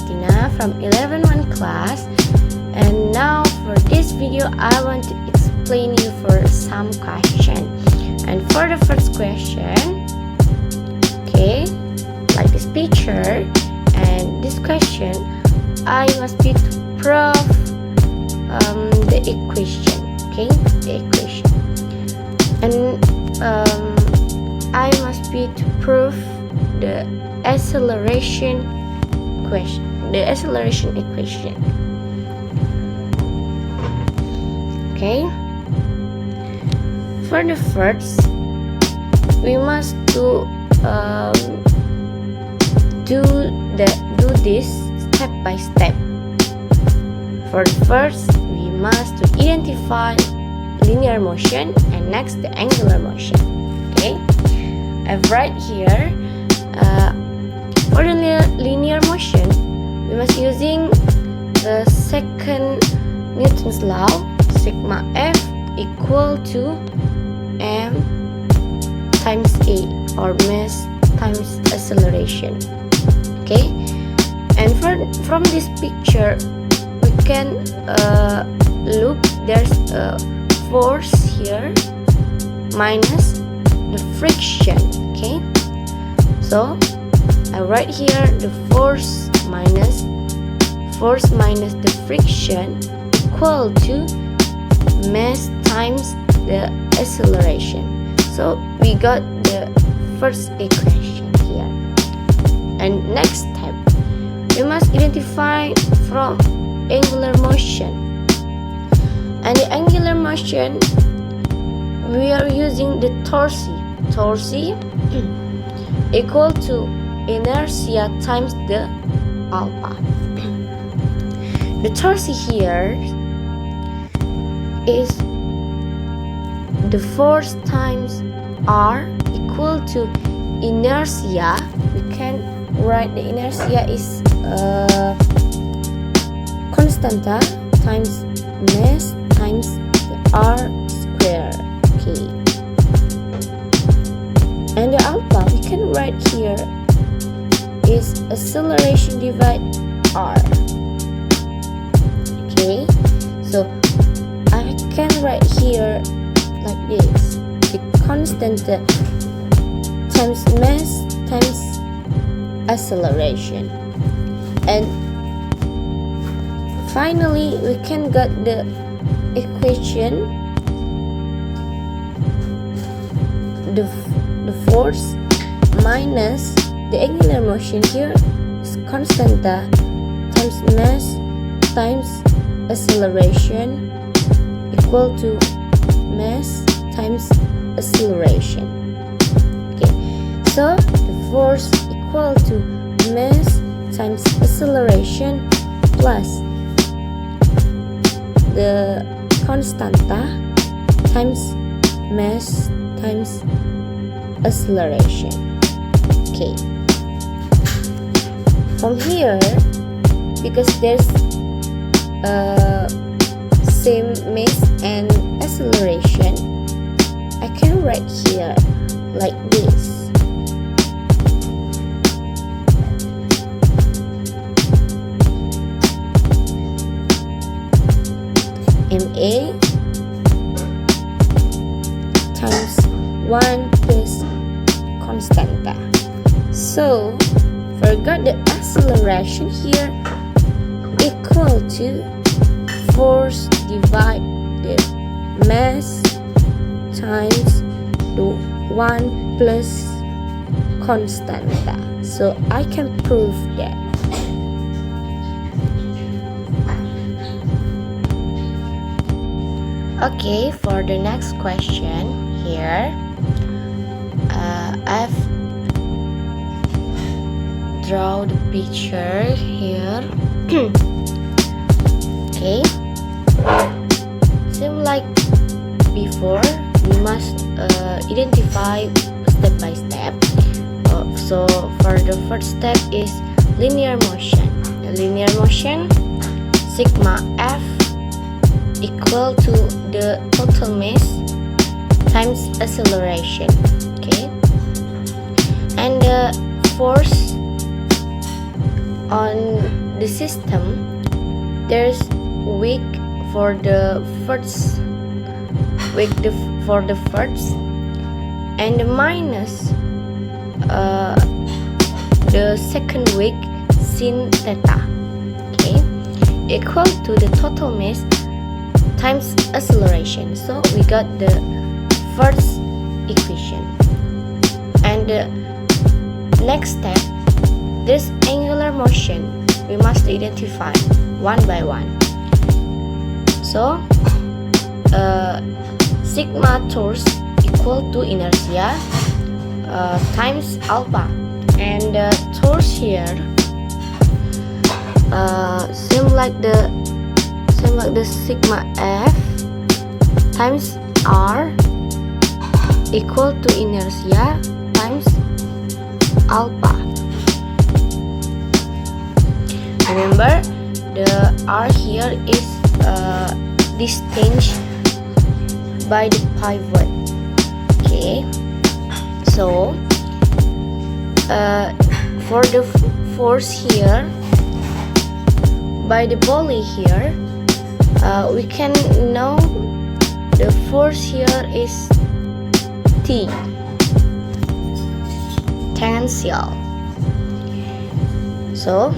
Christina from 11-1 class, and now for this video I want to explain you for some question. And for the first question, okay, like this picture, and this question I must be to prove the equation, okay, the equation, and I must be to prove the acceleration equation. Okay, for the first, we must do this step by step. For the first, we must to identify linear motion, and next the angular motion. Okay, I've write here for the linear motion, we must using the second Newton's law, sigma F equal to m times a, or mass times acceleration. Okay, and from this picture we can look, there's a force here minus the friction. Okay, so I write here the force minus the friction equal to mass times the acceleration. So we got the first equation here. And next step, we must identify from angular motion. And the angular motion, we are using the torsi equal to inertia times the alpha. The torsi here is the force times r equal to inertia. We can write the inertia is constanta times mass times the r square. Okay, and the alpha we can write here is acceleration divide r. Okay, so I can write here like this: the constant times mass times acceleration. And finally we can get the equation, the force minus the angular motion here is constanta times mass times acceleration equal to mass times acceleration. Okay, so the force equal to mass times acceleration plus the constanta times mass times acceleration. Okay, from here, because there's same mass and acceleration, I can write here like this: ma times 1 plus constanta. So forgot the acceleration here equal to force divide the mass times the 1 plus constanta. So I can prove that. Okay, for the next question here, I've draw the picture here. Okay, same like before, we must identify step by step. So for the first step is linear motion. The linear motion, sigma F equal to the total mass times acceleration. Okay, and the force on the system, there's week for the first week for the first, and the minus the second week sin theta, okay, equal to the total mass times acceleration. So we got the first equation. And the next step, this angular motion we must identify one by one. So sigma torque equal to inertia times alpha, and the torque here same like the sigma F times R equal to inertia times alpha. Remember, the R here is distinguished by the pivot. Okay, so for the force here by the volley here, we can know the force here is T, tangential. So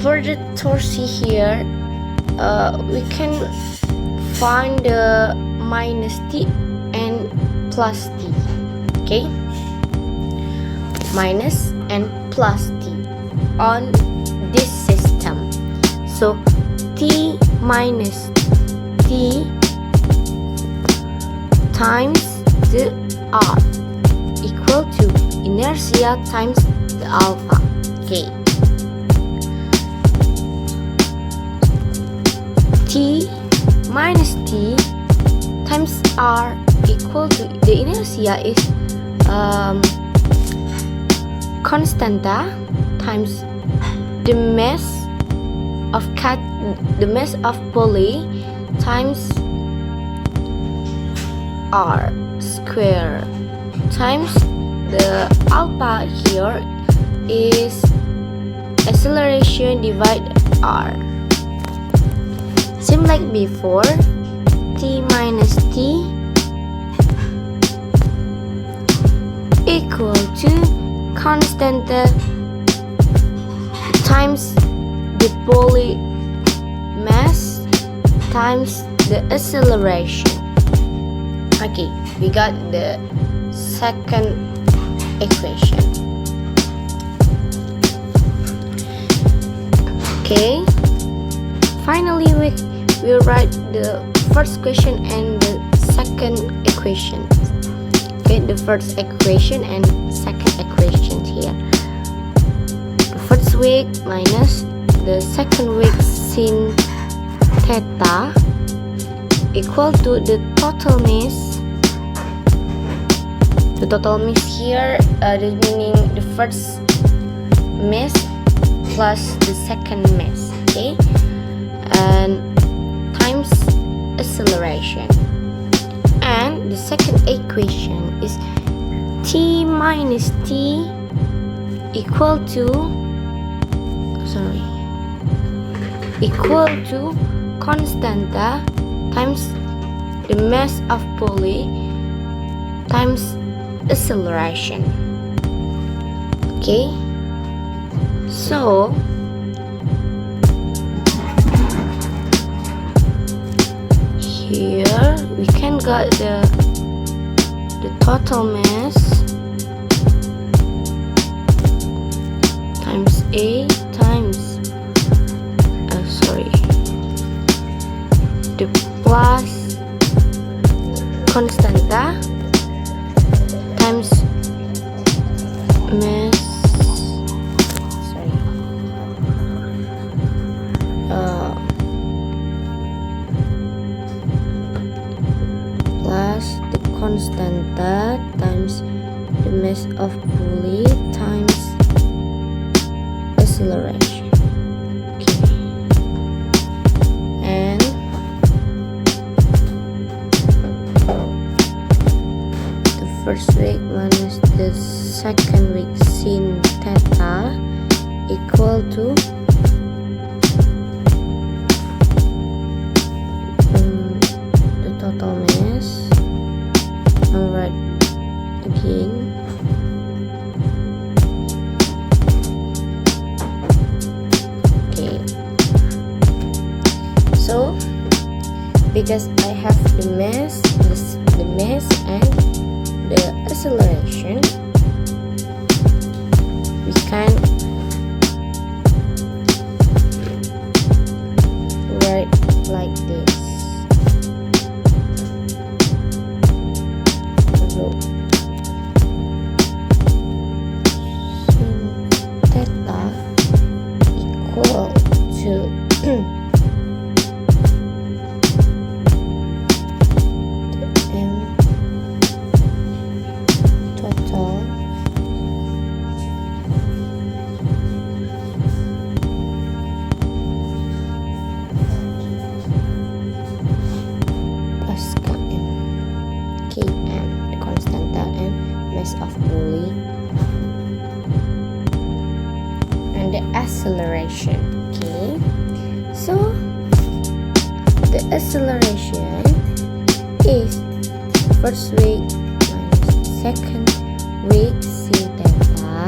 for the torque here, we can find the minus T and plus T. Okay, minus and plus T on this system. So T minus T times the R equal to inertia times the alpha. Okay, T minus T times R equal to the inertia is constanta times the mass of pulley times R square times the alpha here is acceleration divided R. Same like before, T minus T equal to constanta times the pulley mass times the acceleration. Okay, we got the second equation. Okay, finally we write the first question and the second equation. Okay, the first equation and second equation here. The first week minus the second week sin theta equal to the total mass. The total mass here is meaning the first mass plus the second mass. Okay, and times acceleration. And the second equation is T minus T equal to constanta times the mass of pulley times acceleration. Okay, so here we can get the total mass times A times the plus constanta times mass plus the constanta times the mass of pulley times acceleration. Okay, and the first week minus the second week sin theta equal to the total mass. I'll write again. Okay, so because I have the mass and the acceleration, we can write like this. So sin theta equal to total plus km, the constanta and mass of pulley, and the acceleration. Okay, so the acceleration is first week minus second week sin theta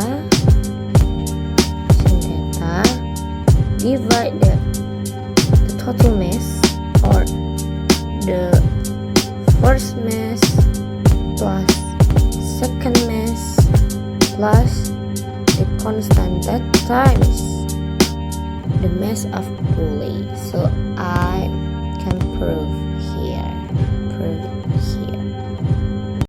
divide the total mass, or the first mass plus second mass plus the constanta times the mass of pulley. So I can prove